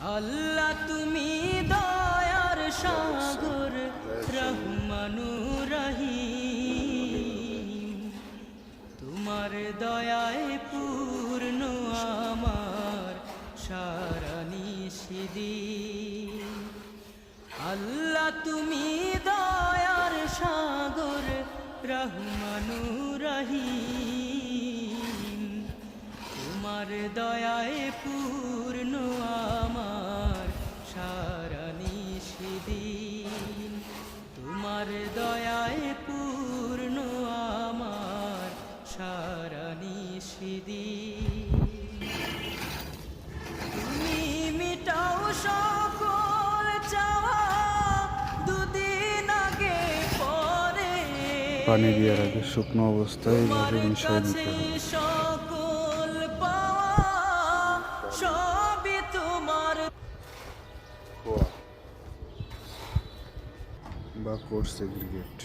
আল্লাহ তুমি দয়ার সাগর রহমানুর রহিম, তোমার দয়ায় পূর্ণ আমার সারা নিশিদিন। আল্লাহ তুমি দয়ার সাগর রহমানুর রহিম, তোমার দয়ায় পূর্ণ আমার সারা নিশিদিন। তোমার দয়ায় পূর্ণ আমার সারা নিশিদিন। তুমি মিটাও সকল চাওয়া দুদিন আগে পরে, পানি দেওয়ার আগে শুকনো অবস্থায় এইভাবে মিশিয়ে নিতে হবে। সকল পাওয়া সবই তোমার বা কোর্স এগ্রিগেট।